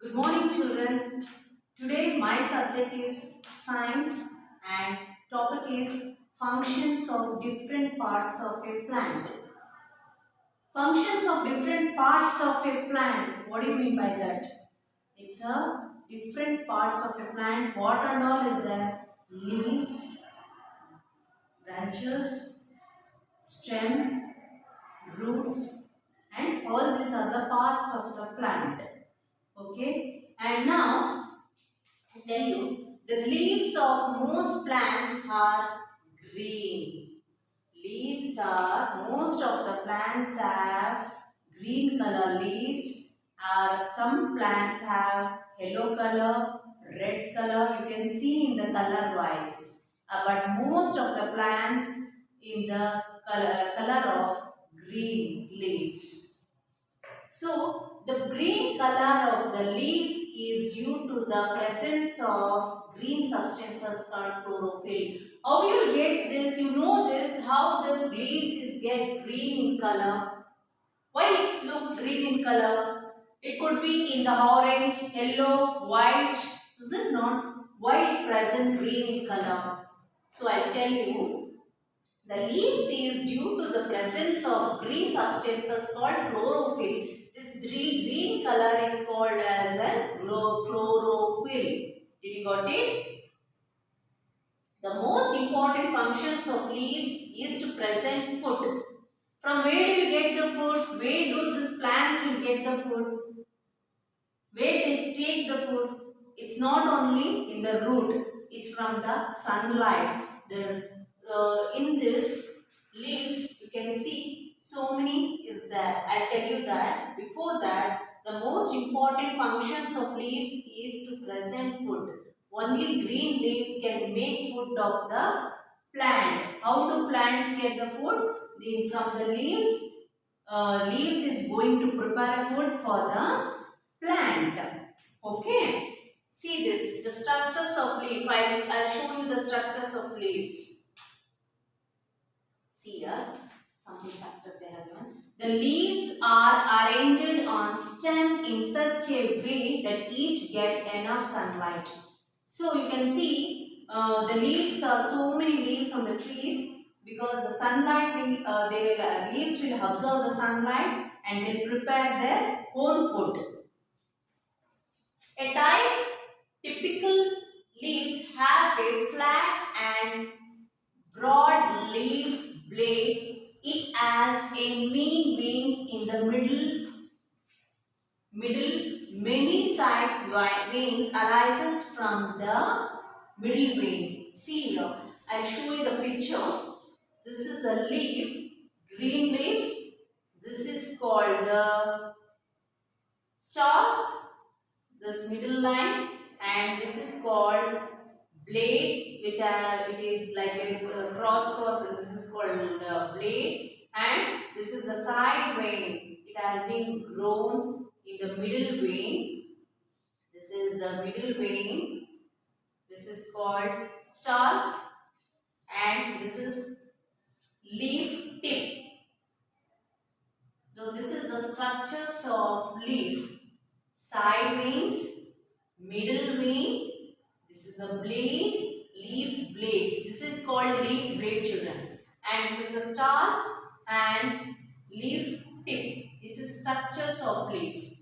Good morning, children. Today my subject is science and topic is functions of different parts of a plant. Functions of different parts of a plant. What do you mean by that? It's a different parts of a plant. What and all is there? Leaves, branches, stem, roots, and all these other parts of the plant. Okay, and now I tell you, the leaves of most plants are green. Most of the plants have green color leaves, or some plants have yellow color, red color. You can see in the color wise. But most of the plants in the color of green leaves. So, the green color of the leaves is due to the presence of green substances called chlorophyll. How you get this? You know this, how the leaves is get green in color. Why it look green in color? It could be in the orange, yellow, white. Is it not? Why it present green in color? So, I tell you, the leaves is due to the presence of green substances called chlorophyll. This green color is called as a chlorophyll. Did you got it? The most important functions of leaves is to present food. From where do you get the food? Where do these plants will get the food? Where they take the food? It's not only in the root. It's from the sunlight. In this leaves, you can see so many is there. I tell you that before that, the most important functions of leaves is to present food. Only green leaves can make food of the plant. How do plants get the food? From the leaves. Leaves is going to prepare food for the plant. Okay. See this, the structures of leaf. I'll show you the structures of leaves. See here, some factors they have given. The leaves are arranged on stem in such a way that each get enough sunlight. So you can see the leaves are so many leaves on the trees because the sunlight will, their leaves will absorb the sunlight and they'll prepare their own food. A typical leaves have a flat and broad leaf blade. It has a mean veins in the middle. Many side veins arises from the middle vein. See here, I'll show you the picture. This is a leaf, green leaves. This is called the stalk, this middle line, and this is called blade, which it is like a cross. This is called the blade, and this is the side vein. It has been grown in the middle vein. This is the middle vein. This is called stalk, and this is leaf tip. So this is the structures of leaf. Side veins, middle vein, this is a blade, leaf blades. This is called leaf blade, children. And this is a stalk and leaf tip. This is structures of leaf.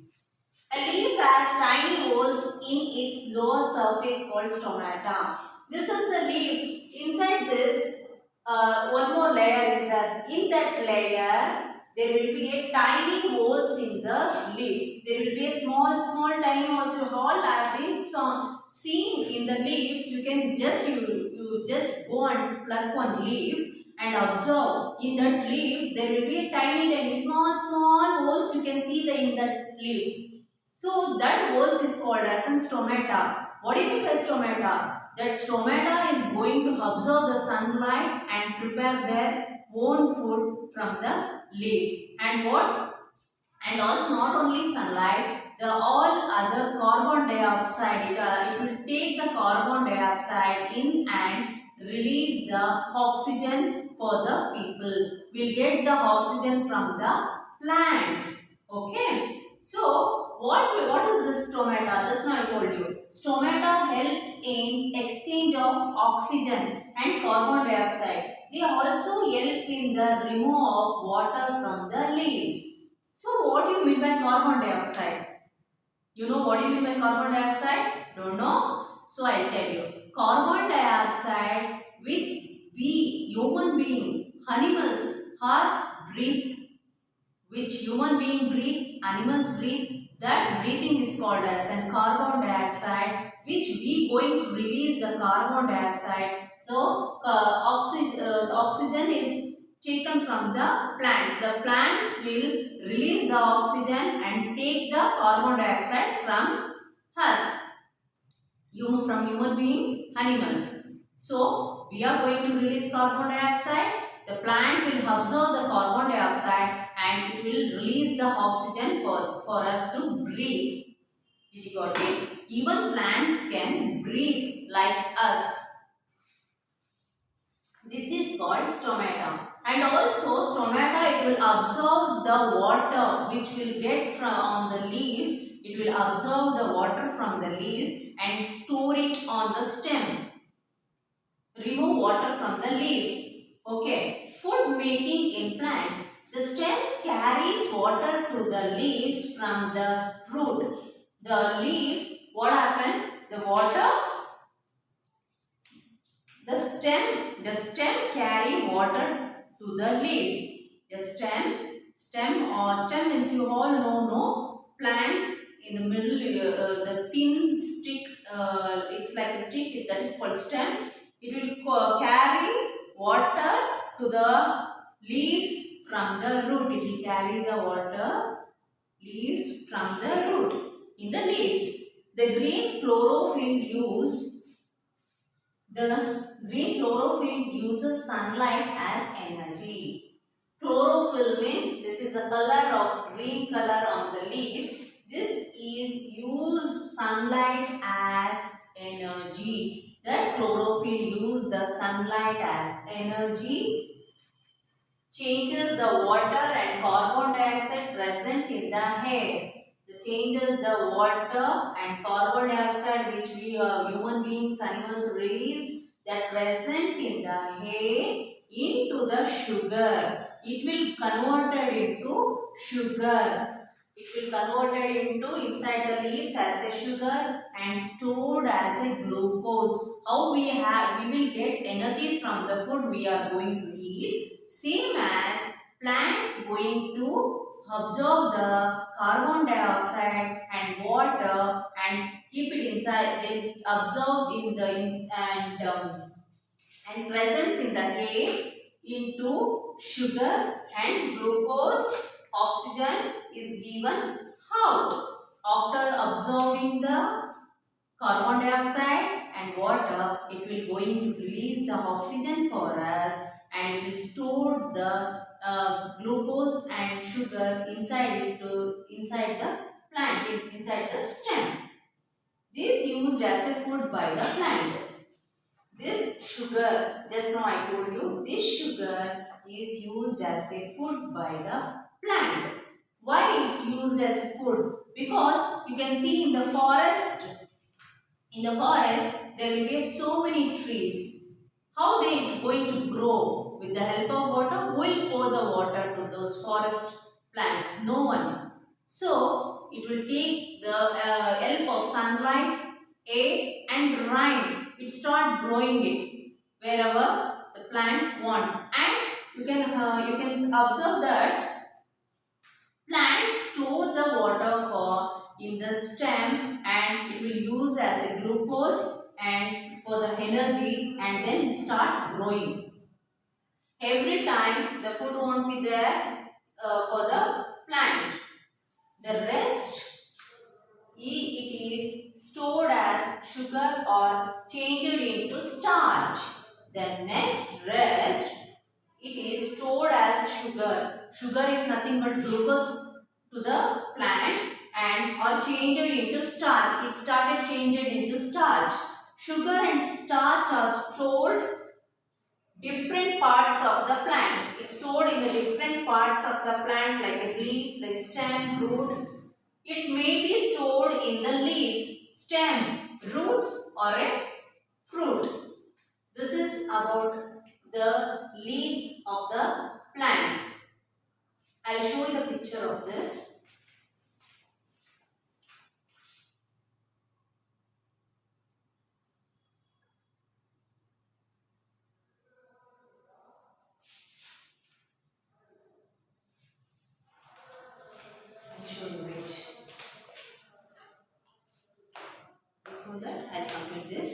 A leaf has tiny holes in its lower surface called stomata. This is a leaf. Inside this, one more layer is that. In that layer, there will be a tiny holes in the leaves. There will be a small tiny holes. You all have been seen in the leaves. You can just you just go and pluck one leaf and observe. In that leaf, there will be a tiny small holes. You can see in that leaves. So that holes is called as an stomata. What do you mean by stomata? That stomata is going to absorb the sunlight and prepare their own food from the leaves. And what? And also not only sunlight, the all other carbon dioxide, it will take the carbon dioxide in and release the oxygen for the people. We'll get the oxygen from the plants. Okay. So, what is this stomata? told you. Stomata helps in exchange of oxygen and carbon dioxide. They also help in the removal of water from the leaves. So what do you mean by carbon dioxide? You know what do you mean by carbon dioxide? Don't know? So I'll tell you. Carbon dioxide which we human being, animals are breathe, which human being breathe, animals breathe, that breathing is called as an carbon dioxide, which we going to release the carbon dioxide. So oxygen is taken from the plants. The plants will release the oxygen and take the carbon dioxide from us, from human being, animals. So we are going to release carbon dioxide. The plant will absorb the carbon dioxide and it will release the oxygen for us to breathe. Did you got it? Even plants can breathe like us. This is called stomata. And also stomata, it will absorb the water which will get from on the leaves. It will absorb the water from the leaves and store it on the stem. Remove water from the leaves. Okay. Food making in plants. The stem carries water to the leaves from the root. The leaves, what happens? The water, the stem carry water to the leaves. The stem means you all know, no? Plants in the middle, the thin stick, it's like a stick, that is called stem. It will carry water to the leaves from the root. It will carry the water, leaves from the root. In the leaves, the green chlorophyll uses sunlight as energy. Chlorophyll means this is a color of green color on the leaves. This is used sunlight as energy. The chlorophyll use the sunlight as energy, changes the water and carbon dioxide present in the air. It changes the water and carbon dioxide which we human beings, animals release, that present in the air into the sugar. It will converted into sugar. It will converted into inside the leaves as a sugar and stored as a glucose. How we will get energy from the food we are going to eat. Same as plants going to absorb the carbon dioxide and water and keep it inside. They absorb in the and presence in the air into sugar and glucose. Oxygen is given out. After absorbing the carbon dioxide and water, it will going to release the oxygen for us and it will store the glucose and sugar inside the plant, inside the stem. This used as a food by the plant. This sugar, just now I told you, this sugar is used as a food by the plant. Why it used as a food? Because you can see in the forest, there will be so many trees. How they going to grow? With the help of water? Who will pour the water to those forest plants? No one. So, it will take the help of sunlight, air and rain. It start growing it wherever the plant want. And you can observe that plants store the water in the stem and it will use as a glucose and for the energy and then start growing. Every time the food won't be there for the plant. The rest it is stored as sugar or changed into starch. The next rest it is stored as sugar. Sugar is nothing but glucose to the plant and or changed into starch. It started changed into starch. Sugar and starch are stored different parts of the plant. It's stored in the different parts of the plant like the leaves, like stem, root. It may be stored in the leaves. stem, roots or a fruit. This is about the leaves of the plant. I'll show you the picture of this. I'll show you it. Before that, I'll complete this.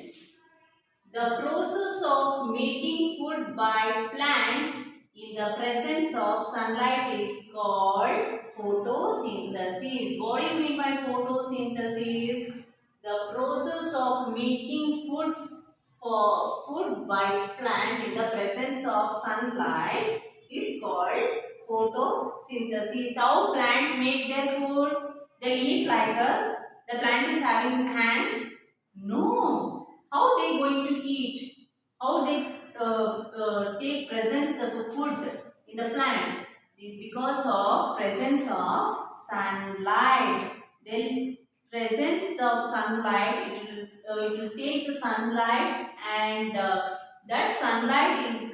The process of making food by plants in the presence of sunlight is called photosynthesis. What do you mean by photosynthesis? The process of making food by plant in the presence of sunlight is called photosynthesis. How plant make their food? They eat like us. The plant is having hands? No. How they going to eat? How they take presence the food in the plant? Is because of presence of sunlight. Then presence of sunlight, it will take the sunlight, and that sunlight is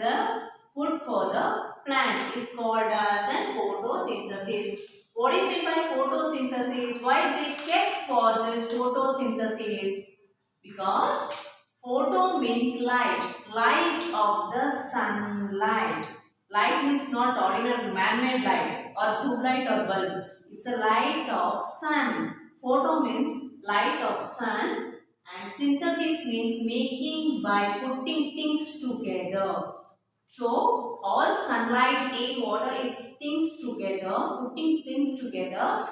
food for the plant, is called as a photosynthesis. What do you mean by photosynthesis? Why they kept for this photosynthesis? Because photo means light, light of the sunlight. Light means not ordinary man-made light or tube light or bulb. It's a light of sun. Photo means light of sun, and synthesis means making by putting things together. So all sunlight, air, water is things together, putting things together.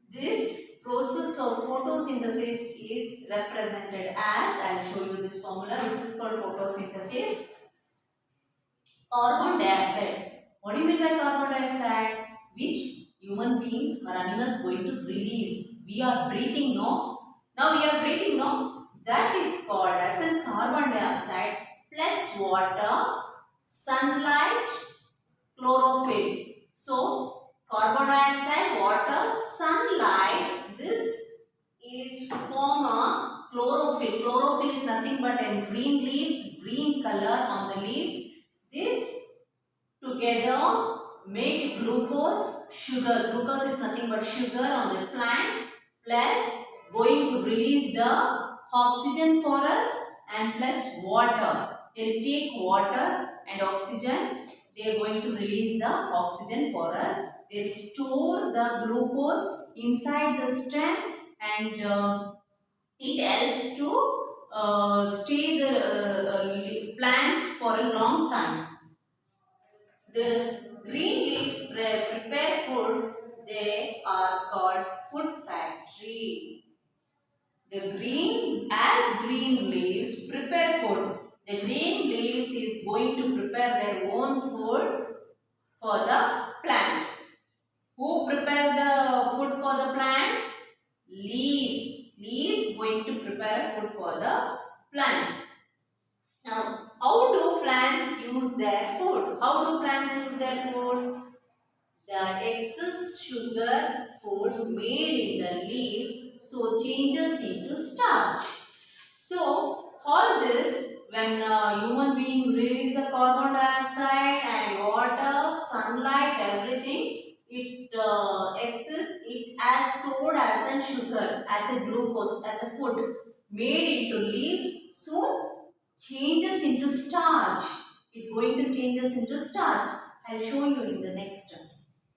This process of photosynthesis is represented as, I will show you this formula. This is called photosynthesis. Carbon dioxide. What do you mean by carbon dioxide? Which human beings or animals going to release? We are breathing, no? Now we are breathing, no? That is called as a carbon dioxide plus water, sunlight, chlorophyll. So carbon dioxide, water, sunlight, this is form a chlorophyll. Chlorophyll is nothing but in green leaves, green color on the leaves. This together make glucose, sugar. Glucose is nothing but sugar on the plant, plus going to release the oxygen for us, and plus water. They will take water and oxygen. They are going to release the oxygen for us. They will store the glucose inside the stem, and it helps to stay the plants for a long time. The green leaves prepare food. They are called food factory. The green leaves prepare food. The green leaves is going to prepare their own food for the plant. Who prepare the food for the plant? Leaves. Leaves going to prepare food for the plant. Now, how do plants use their food? How do plants use their food? The excess sugar food made in the leaves so changes into starch. So, all this, when a human being release a carbon dioxide and water, sunlight, everything, it exists, it as stored as a sugar, as a glucose, as a food made into leaves, so changes into starch. It going to changes into starch. I'll show you in the next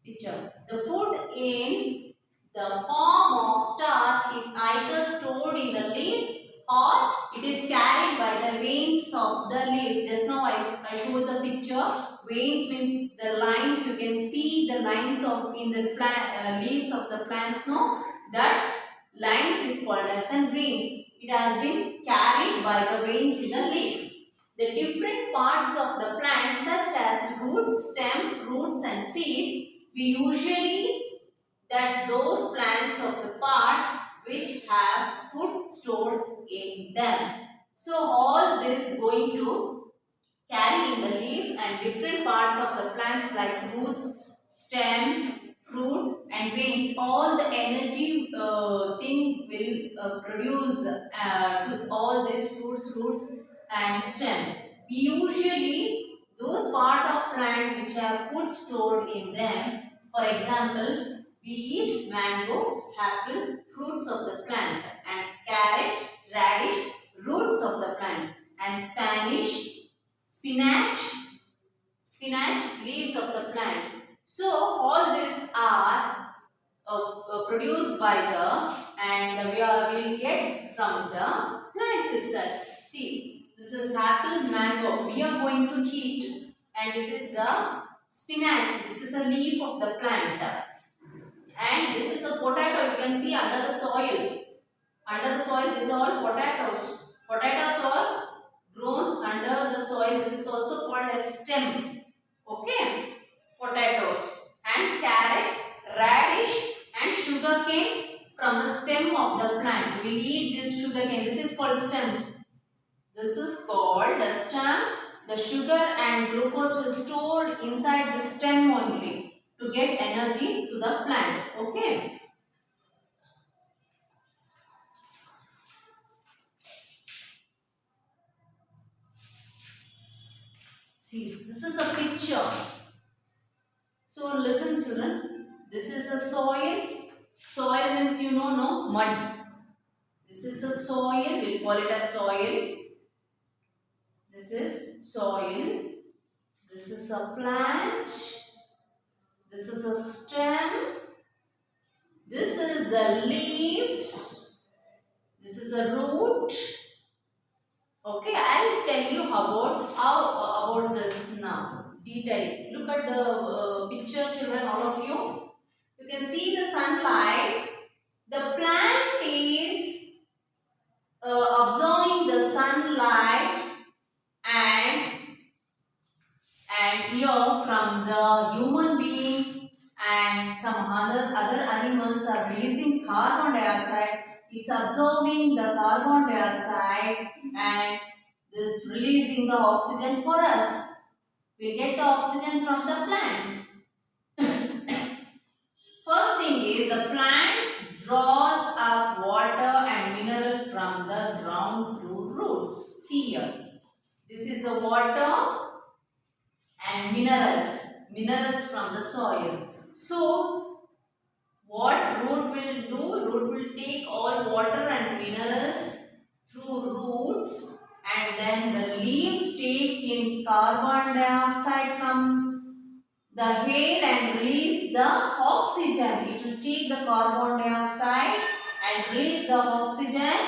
picture. The food in the form of starch is either stored in the leaves or it is carried by the veins of the leaves. Just now I showed the picture. Veins means the lines. You can see the lines of in the plant leaves of the plants. No, that lines is called as veins. It has been carried by the veins in the leaf. The different parts of the plant, such as root, stem, fruits and seeds, we usually that those plants of the part which have food stored in them. So all this going to carry in the leaves, and different parts of the plants like roots, stem, fruit and veins, all the energy thing will produce to all these fruits, roots and stem. We usually, those part of plant which have food stored in them, for example, we eat mango, apple, fruits of the plant, and carrot, radish, roots of the plant, and spinach, leaves of the plant. So all these are produced by the, and we will get from the plants itself. See, this is apple, mango. We are going to eat, and this is the spinach. This is a leaf of the plant, and this is a potato. You can see under the soil. Under the soil, these are all potatoes. Potatoes are grown under the soil. This is also called a stem. Okay, potatoes and carrot, radish and sugarcane from the stem of the plant. We eat this sugarcane. This is called stem. This is called the stem. The sugar and glucose will store inside the stem only to get energy to the plant. Okay. See, this is a picture. So listen children, this is a soil. Soil means you know, no, mud. This is a soil, we call it as soil. This is soil. This is a plant. This is a stem. This is the leaves. This is a root. Okay, I will tell you about this now. Detailing. Look at the picture, children, all of you. You can see the sunlight. The plant is absorbing the sunlight, and here from the human being and some other animals are releasing carbon dioxide. It's absorbing the carbon dioxide and this releasing the oxygen for us. We get the oxygen from the plants. First thing is the plants draws up water and mineral from the ground through roots. See here. This is the water and minerals from the soil. So what root will do? Root will take all water and minerals through roots, and then the leaves take in carbon dioxide from the air and release the oxygen. It will take the carbon dioxide and release the oxygen,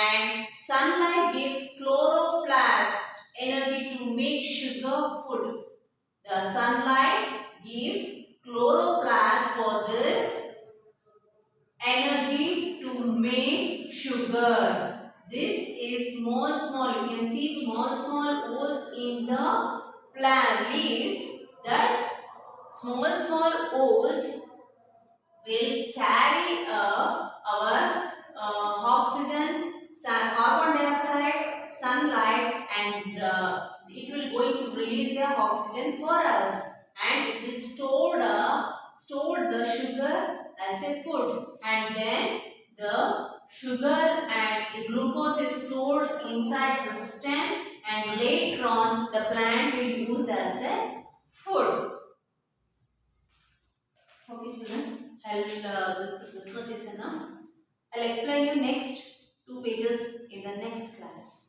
and sunlight gives chloroplast energy to make sugar food. The sunlight gives chloroplast for this energy to make sugar. This is small. You can see small holes in the plant leaves. That small holes will carry our oxygen, carbon dioxide, sunlight, and it will going to release the oxygen for us, and it will store the sugar as a food, and then the sugar and the glucose is stored inside the stem, and later on the plant will use as a food. Okay children, this much is enough. I'll explain you next 2 pages in the next class.